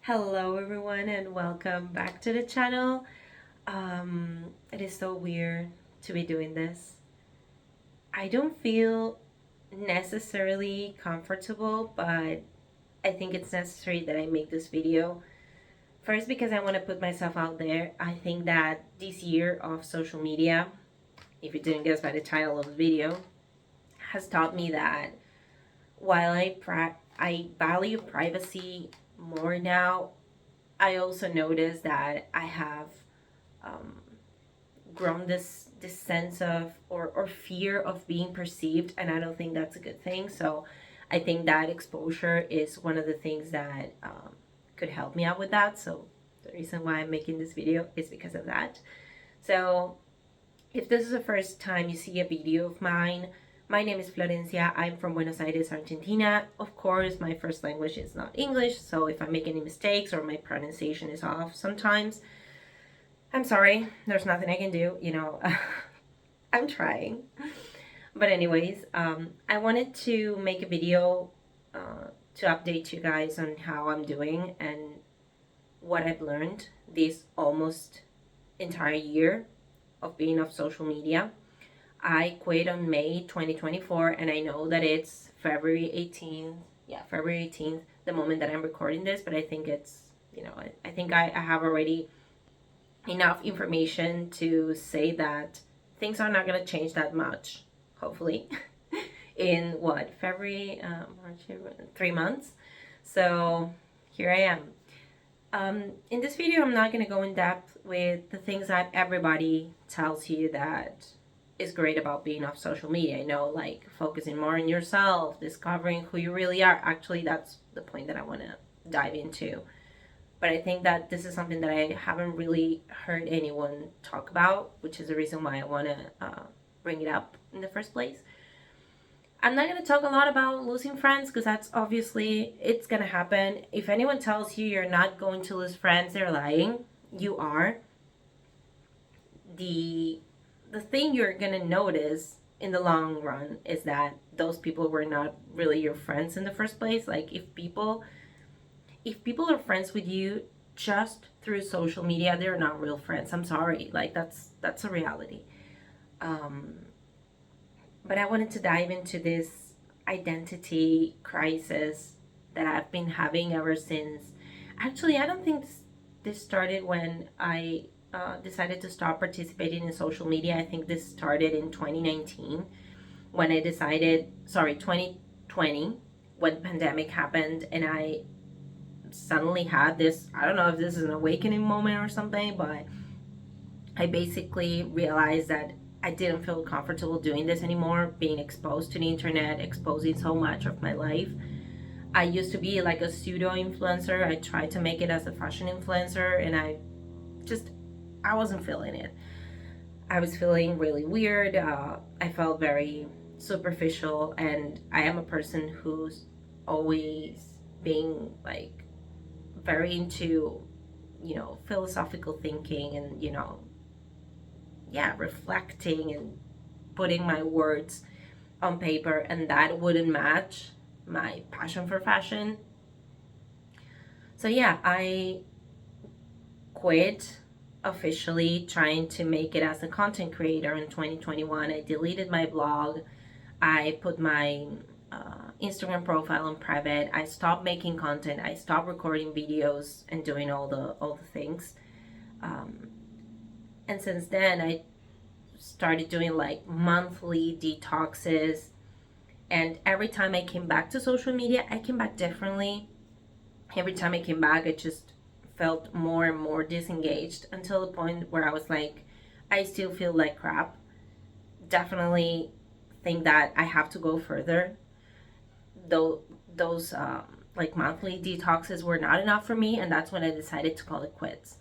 Hello everyone and welcome back to the channel. It is so weird to be doing this. I don't feel necessarily comfortable, but I think it's necessary that I make this video. First, because I want to put myself out there. I think that this year of social media, if you didn't guess by the title of the video, has taught me that while I value privacy more now, I also notice that I have um, grown this sense of or fear of being perceived, and I don't think that's a good thing. So I think that exposure is one of the things that could help me out with that. So the reason why I'm making this video is because of that. So if this is the first time you see a video of mine, my name is Florencia. I'm from Buenos Aires, Argentina. Of course, my first language is not English, so if I make any mistakes or my pronunciation is off sometimes, I'm sorry. There's nothing I can do. I'm trying. But anyways, I wanted to make a video to update you guys on how I'm doing and what I've learned this almost entire year of being off social media. I quit on May 2024, and I know that it's February 18th. Yeah, February 18th, the moment that I'm recording this, but I think I think I have already enough information to say that things are not going to change that much, hopefully, in what, February, March, 3 months. So here I am. In this video, I'm not going to go in depth with the things that everybody tells you that is great about being off social media. I know, like focusing more on yourself, discovering who you really are. Actually, that's the point that I want to dive into. But I think that this is something that I haven't really heard anyone talk about, which is the reason why I want to bring it up in the first place. I'm not going to talk a lot about losing friends because that's obviously it's going to happen. If anyone tells you you're not going to lose friends, they're lying. You are. The thing you're going to notice in the long run is that those people were not really your friends in the first place. Like if people are friends with you just through social media, they're not real friends. I'm sorry. Like that's a reality. Um, but I wanted to dive into this identity crisis that I've been having ever since. Actually, I don't think this started when I decided to stop participating in social media. I think this started in 2019 when I decided, sorry, 2020 when the pandemic happened, and I suddenly had this, I don't know if this is an awakening moment or something, but I basically realized that I didn't feel comfortable doing this anymore, being exposed to the internet, exposing so much of my life. I used to be like a pseudo influencer. I tried to make it as a fashion influencer, and I wasn't feeling it. I was feeling really weird. I felt very superficial, and I am a person who's always being like very into philosophical thinking and yeah, reflecting and putting my words on paper, and that wouldn't match my passion for fashion. So yeah, I quit officially trying to make it as a content creator in 2021. I deleted my blog. I put my Instagram profile on private. I stopped making content. I stopped recording videos and doing all the things. Um, and since then, I started doing like monthly detoxes. And every time I came back to social media, I came back differently. Every time I came back, I just felt more and more disengaged until the point where I was like, I still feel like crap. Definitely think that I have to go further. Though those like monthly detoxes were not enough for me, and that's when I decided to call it quits.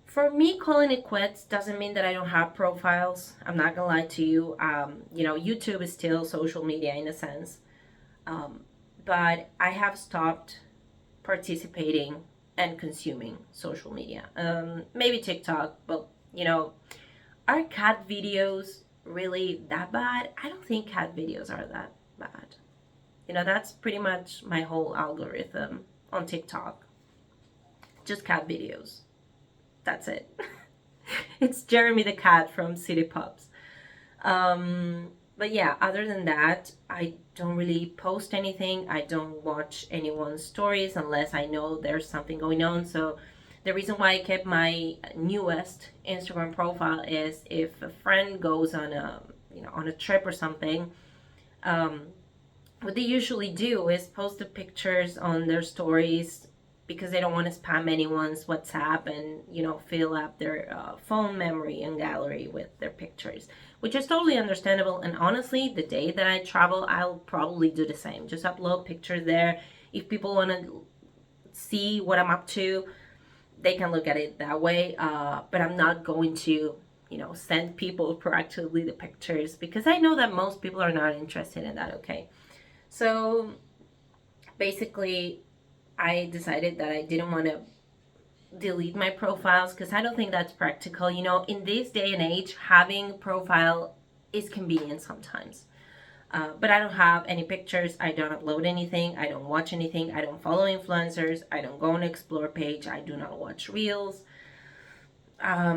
For me, calling it quits doesn't mean that I don't have profiles. I'm not gonna lie to you. YouTube is still social media in a sense, um, but I have stopped participating and consuming social media. Maybe TikTok, but are cat videos really that bad? I don't think cat videos are that bad. That's pretty much my whole algorithm on TikTok. just cat videos. That's it. It's Jeremy the cat from City Pups. But yeah, other than that, I don't really post anything. I don't watch anyone's stories unless I know there's something going on. So the reason why I kept my newest Instagram profile is if a friend goes on a on a trip or something, um, what they usually do is post the pictures on their stories because they don't want to spam anyone's WhatsApp and fill up their phone memory and gallery with their pictures, which is totally understandable. And honestly, the day that I travel, I'll probably do the same. Just upload pictures there. If people want to see what I'm up to, they can look at it that way. But I'm not going to send people proactively the pictures because I know that most people are not interested in that. Okay, so basically I decided that I didn't want to delete my profiles because I don't think that's practical. In this day and age, having profile is convenient sometimes. But I don't have any pictures. I don't upload anything. I don't watch anything. I don't follow influencers. I don't go on explore page. I do not watch reels. I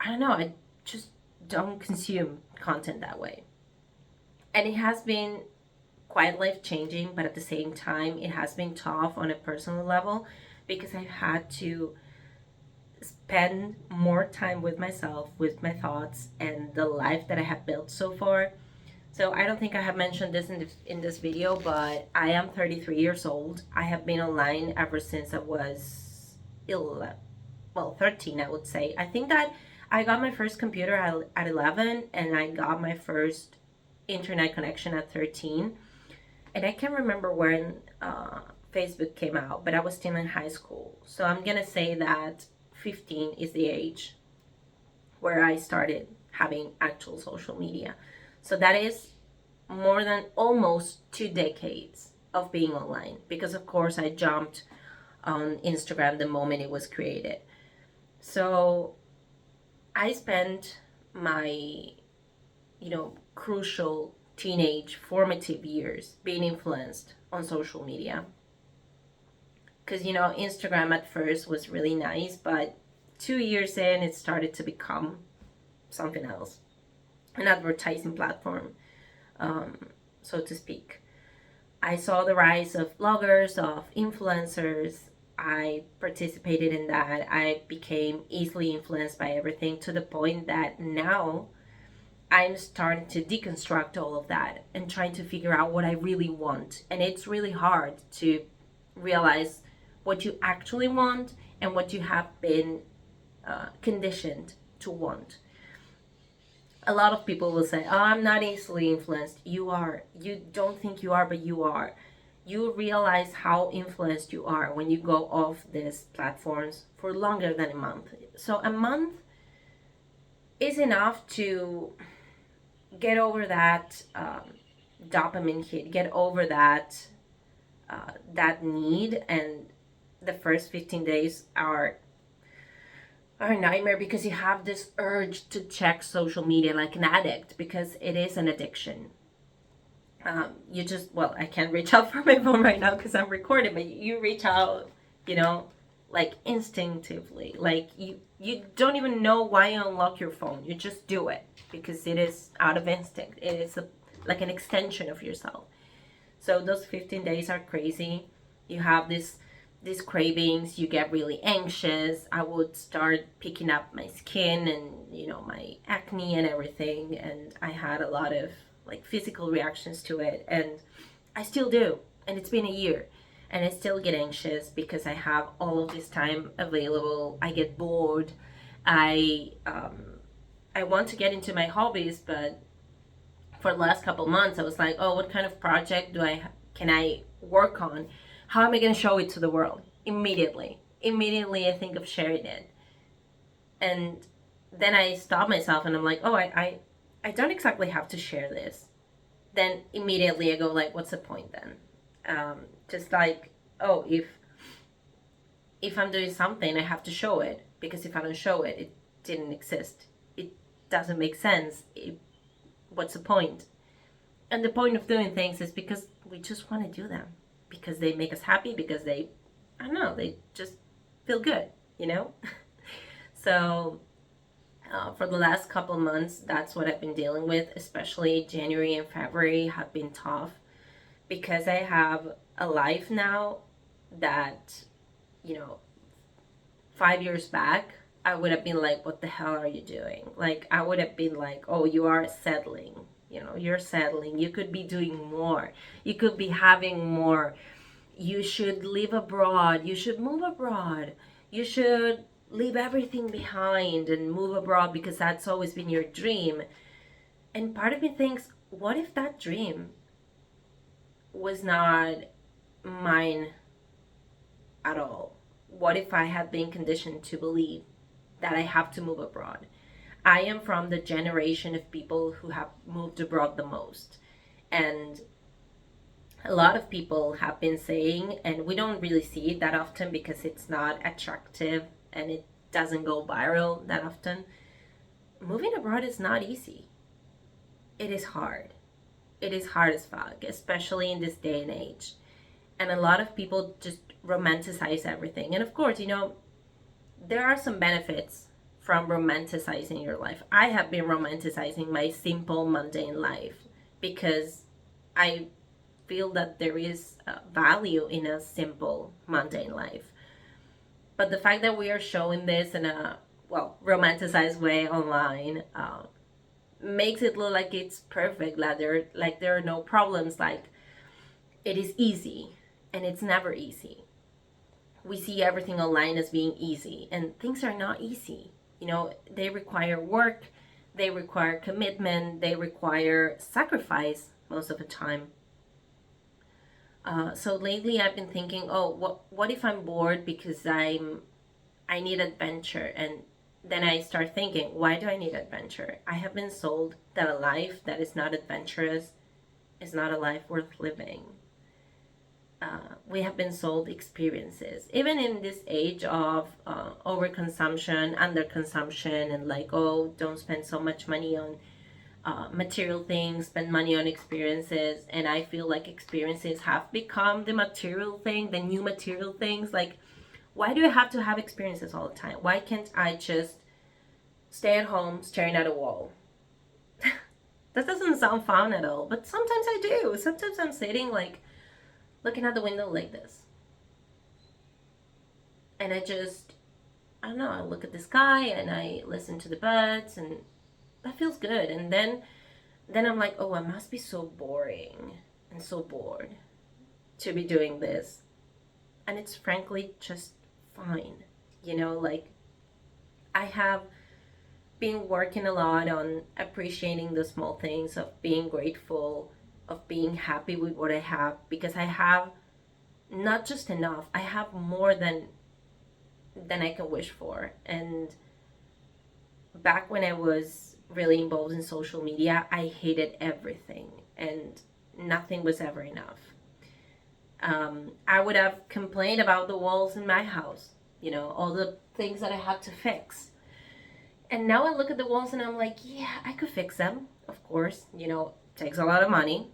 don't know. I just don't consume content that way. And it has been quite life changing, but at the same time, it has been tough on a personal level because I've had to spend more time with myself, with my thoughts, and the life that I have built so far. So I don't think I have mentioned this in this video, but I am 33 years old. I have been online ever since I was 13, I would say. I think that I got my first computer at 11, and I got my first internet connection at 13. And I can't remember when Facebook came out, but I was still in high school. So I'm going to say that 15 is the age where I started having actual social media. So that is more than almost 2 decades of being online. Because of course I jumped on Instagram the moment it was created. So I spent my, crucial teenage formative years being influenced on social media. Because, Instagram at first was really nice, but 2 years in, it started to become something else, an advertising platform, so to speak. I saw the rise of bloggers, of influencers. I participated in that. I became easily influenced by everything to the point that now I'm starting to deconstruct all of that and trying to figure out what I really want. And it's really hard to realize what you actually want and what you have been conditioned to want. A lot of people will say, oh, I'm not easily influenced. You are. You don't think you are, but you are. You realize how influenced you are when you go off these platforms for longer than a month. So a month is enough to get over that dopamine hit, get over that need. And the first 15 days are a nightmare because you have this urge to check social media like an addict, because it is an addiction. I can't reach out for my phone right now because I'm recording, but you reach out, like instinctively. Like you don't even know why you unlock your phone. You just do it because it is out of instinct. It is like an extension of yourself. So those 15 days are crazy. You have these cravings, you get really anxious. I would start picking up my skin and my acne and everything, and I had a lot of like physical reactions to it, and I still do. And it's been a year and I still get anxious because I have all of this time available. I get bored. I want to get into my hobbies, but for the last couple months I was like, oh, what kind of project can I work on? How am I going to show it to the world? Immediately I think of sharing it. And then I stop myself and I'm like, oh, I don't exactly have to share this. Then immediately I go like, what's the point then? Just like, oh, if I'm doing something, I have to show it, because if I don't show it, it didn't exist. It doesn't make sense. What's the point? And the point of doing things is because we just want to do them, because they make us happy, because they just feel good, you know? So for the last couple months, that's what I've been dealing with, especially January and February have been tough because I have a life now that, you know, 5 years back, I would have been like, what the hell are you doing? Like, I would have been like, oh, you are settling. You know, you're settling. You could be doing more. You could be having more. You should live abroad. You should move abroad. You should leave everything behind and move abroad because that's always been your dream. And part of me thinks, what if that dream was not mine at all? What if I had been conditioned to believe that I have to move abroad? I am from the generation of people who have moved abroad the most. And a lot of people have been saying, and we don't really see it that often because it's not attractive and it doesn't go viral that often. Moving abroad is not easy. It is hard. It is hard as fuck, especially in this day and age. And a lot of people just romanticize everything. And of course, you know, there are some benefits from romanticizing your life. I have been romanticizing my simple, mundane life because I feel that there is value in a simple, mundane life. But the fact that we are showing this in a, well, romanticized way online makes it look like it's perfect, like there are no problems, like it is easy, and it's never easy. We see everything online as being easy, and things are not easy. You know, they require work, they require commitment, they require sacrifice most of the time. So lately I've been thinking, oh, what if I'm bored because I need adventure, and then I start thinking, why do I need adventure? I have been sold that a life that is not adventurous is not a life worth living. We have been sold experiences, even in this age of overconsumption, underconsumption, and like, oh, don't spend so much money on material things, spend money on experiences. And I feel like experiences have become the material thing, the new material things. Like, why do I have to have experiences all the time? Why can't I just stay at home staring at a wall? That doesn't sound fun at all, but sometimes I do. Sometimes I'm sitting like looking out the window like this. And I don't know, I look at the sky and I listen to the birds, and that feels good. And then I'm like, oh, I must be so boring and so bored to be doing this. And it's frankly just fine. You know, like I have been working a lot on appreciating the small things, of being grateful, of being happy with what I have, because I have not just enough, I have more than I can wish for. And back when I was really involved in social media, I hated everything and nothing was ever enough. I would have complained about the walls in my house, you know, all the things that I had to fix. And now I look at the walls and I'm like, yeah, I could fix them. Of course, you know, it takes a lot of money.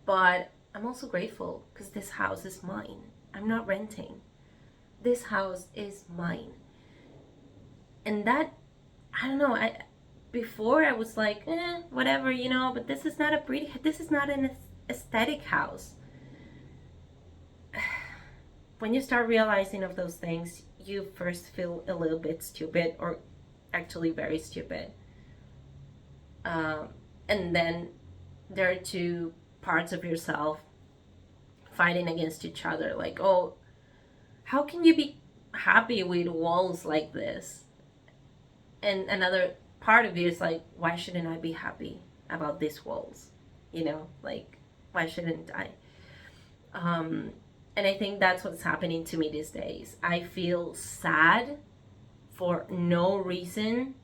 But I'm also grateful because this house is mine. I'm not renting. This house is mine. And that, I don't know, before I was like, whatever, you know, but this is not this is not an aesthetic house. When you start realizing of those things, you first feel a little bit stupid, or actually very stupid. And then there are two parts of yourself fighting against each other. Like, oh, how can you be happy with walls like this? And another part of you is like, why shouldn't I be happy about these walls? You know, like, why shouldn't I? And I think that's what's happening to me these days. I feel sad for no reason,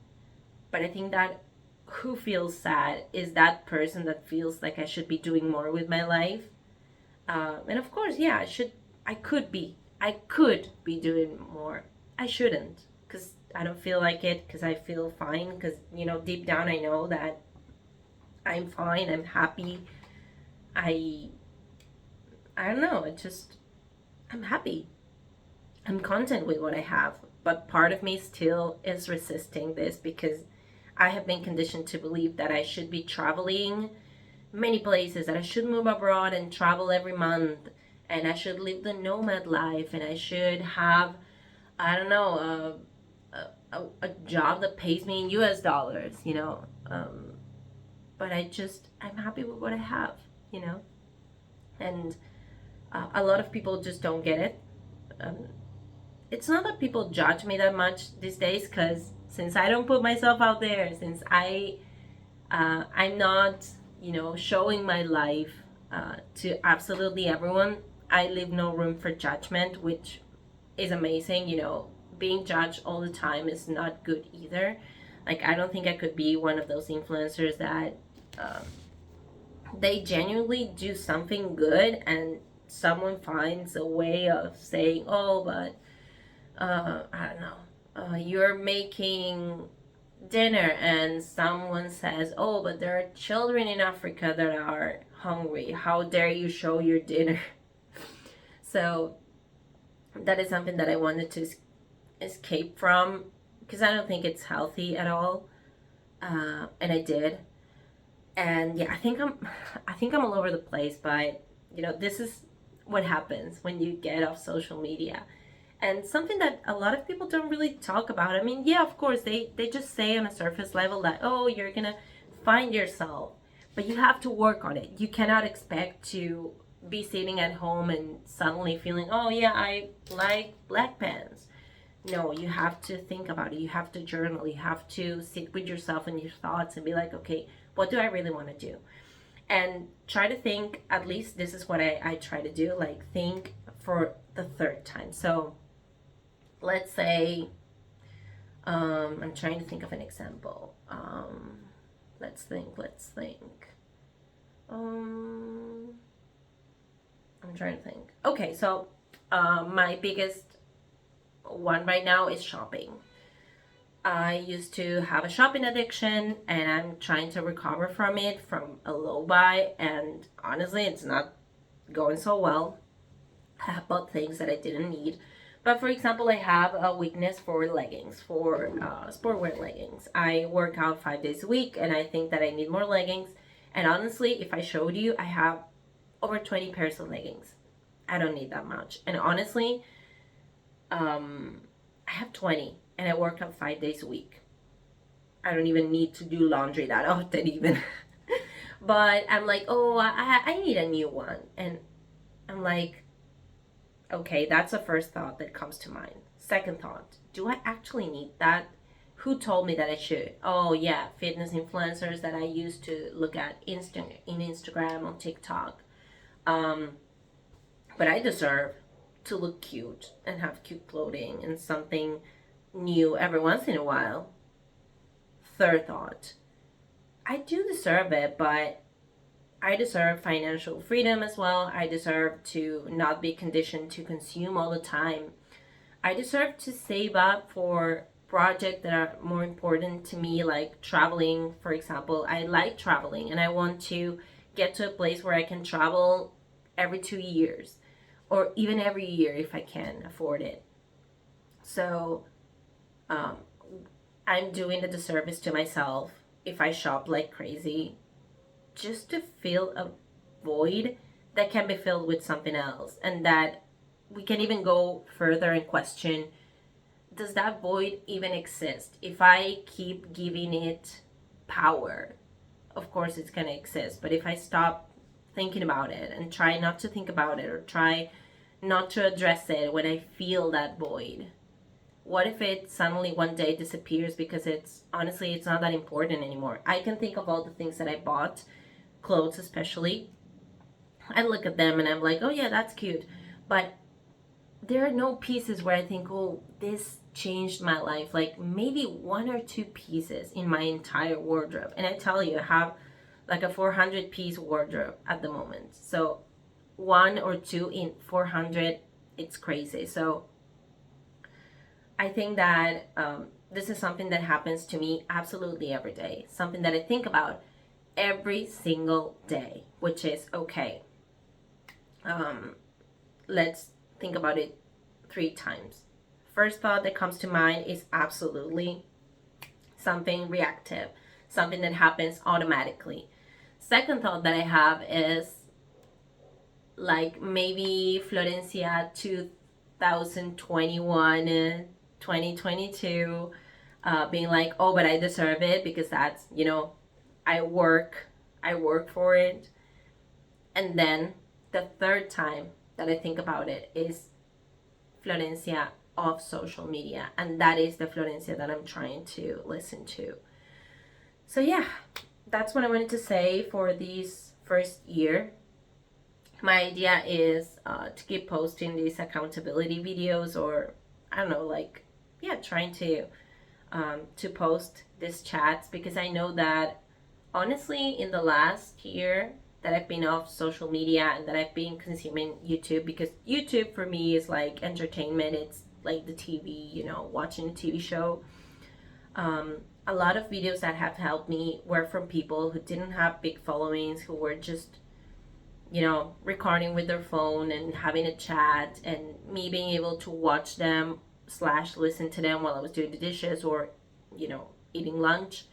but I think that who feels sad is that person that feels like I should be doing more with my life. And of course, yeah, I could be doing more. I shouldn't, because I don't feel like it, because I feel fine, because, you know, deep down I know that I'm fine, I'm happy. I don't know, I'm happy. I'm content with what I have, but part of me still is resisting this because I have been conditioned to believe that I should be traveling many places, that I should move abroad and travel every month, and I should live the nomad life, and I should have, I don't know, a job that pays me in US dollars, you know. But I'm happy with what I have, you know. And a lot of people just don't get it. Um, it's not that people judge me that much these days, because since I don't put myself out there, since I'm not, you know, showing my life to absolutely everyone, I leave no room for judgment, which is amazing. You know, being judged all the time is not good either. Like, I don't think I could be one of those influencers that um, they genuinely do something good and someone finds a way of saying, oh, but I don't know, you're making dinner and someone says, oh, but there are children in Africa that are hungry. How dare you show your dinner? So that is something that I wanted to escape from, because I don't think it's healthy at all. And I did. And yeah, I think I'm all over the place, but you know, this is what happens when you get off social media. And something that a lot of people don't really talk about. I mean, yeah, of course, they just say on a surface level that, oh, you're gonna find yourself, but you have to work on it. You cannot expect to be sitting at home and suddenly feeling, oh yeah, I like black pants. No, you have to think about it. You have to journal. You have to sit with yourself and your thoughts and be like, okay, what do I really want to do? And try to think, at least this is what I try to do, like think for the third time. So let's say, I'm trying to think of an example. Let's think. Um, I'm trying to think. Okay, so my biggest one right now is shopping. I used to have a shopping addiction and I'm trying to recover from it from a low buy, and honestly, it's not going so well. I have bought things that I didn't need. But for example, I have a weakness for leggings, for sportwear leggings. I work out 5 days a week and I think that I need more leggings. And honestly, if I showed you, I have over 20 pairs of leggings. I don't need that much. And honestly, I have 20 and I work out 5 days a week. I don't even need to do laundry that often, even. But I'm like, oh, I need a new one. And I'm like, okay, that's the first thought that comes to mind. Second thought, do I actually need that? Who told me that I should? Oh, yeah, fitness influencers that I used to look at in Instagram, on TikTok. Um, but I deserve to look cute and have cute clothing and something new every once in a while. Third thought, I do deserve it, but I deserve financial freedom as well. I deserve to not be conditioned to consume all the time. I deserve to save up for projects that are more important to me, like traveling, for example. I like traveling and I want to get to a place where I can travel every 2 years or even every year if I can afford it. So um, I'm doing a disservice to myself if I shop like crazy just to fill a void that can be filled with something else. And that we can even go further and question, does that void even exist? If I keep giving it power, of course it's going to exist. But if I stop thinking about it and try not to think about it, or try not to address it when I feel that void, what if it suddenly one day disappears because it's honestly, it's not that important anymore? I can think of all the things that I bought, clothes especially. I look at them and I'm like, oh yeah, that's cute. But there are no pieces where I think, oh, this changed my life. Like maybe one or two pieces in my entire wardrobe. And I tell you, I have like a 400-piece wardrobe at the moment. So one or two in 400, it's crazy. So I think that this is something that happens to me absolutely every day. Something that I think about every single day, which is okay. Um, let's think about it 3 times. First thought that comes to mind is absolutely something reactive, something that happens automatically. Second thought that I have is like maybe Florencia 2021, 2022, being like, oh, but I deserve it because that's, I work, I work for it. And then the third time that I think about it is Florencia of social media. And that is the Florencia that I'm trying to listen to. So, yeah, that's what I wanted to say for this first year. My idea is to keep posting these accountability videos, or I don't know, like, yeah, trying to post these chats, because I know that honestly in the last year that I've been off social media and that I've been consuming YouTube, because YouTube for me is like entertainment, it's like the TV, watching a TV show. A lot of videos that have helped me were from people who didn't have big followings, who were just recording with their phone and having a chat, and me being able to watch them slash listen to them while I was doing the dishes or, eating lunch.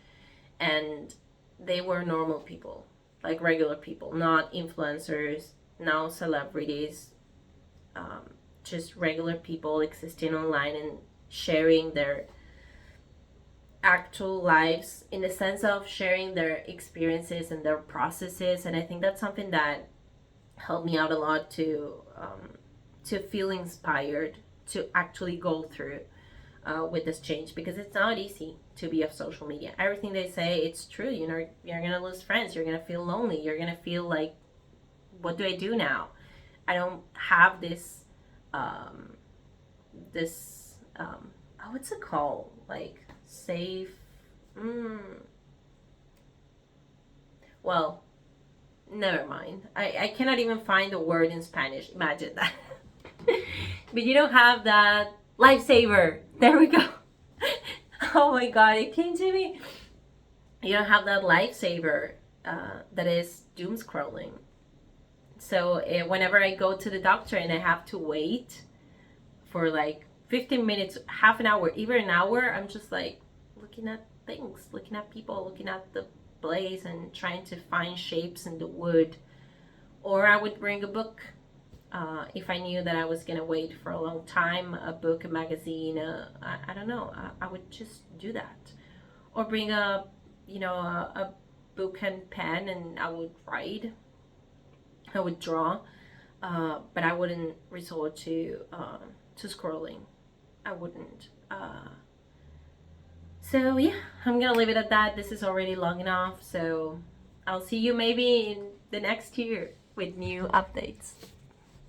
And they were normal people, like regular people, not influencers, no celebrities, just regular people existing online and sharing their actual lives, in the sense of sharing their experiences and their processes. And I think that's something that helped me out a lot to feel inspired to actually go through with this change, because it's not easy to be off social media. Everything they say, it's true. You're gonna lose friends. You're gonna feel lonely. You're gonna feel like, what do I do now? I don't have this what's it called? Like safe. Well, never mind. I cannot even find the word in Spanish. Imagine that. But you don't have that lifesaver. There we go. Oh my god, it came to me. You don't have that lifesaver that is doom scrolling. So whenever I go to the doctor and I have to wait for like 15 minutes, half an hour, even an hour, I'm just like looking at things, looking at people, looking at the blaze and trying to find shapes in the wood. Or I would bring a book if I knew that I was going to wait for a long time, a book, a magazine, I don't know, I would just do that. Or bring a book and pen, and I would write, I would draw, but I wouldn't resort to scrolling. I wouldn't. So yeah, I'm gonna leave it at that. This is already long enough, so I'll see you maybe in the next year with new updates.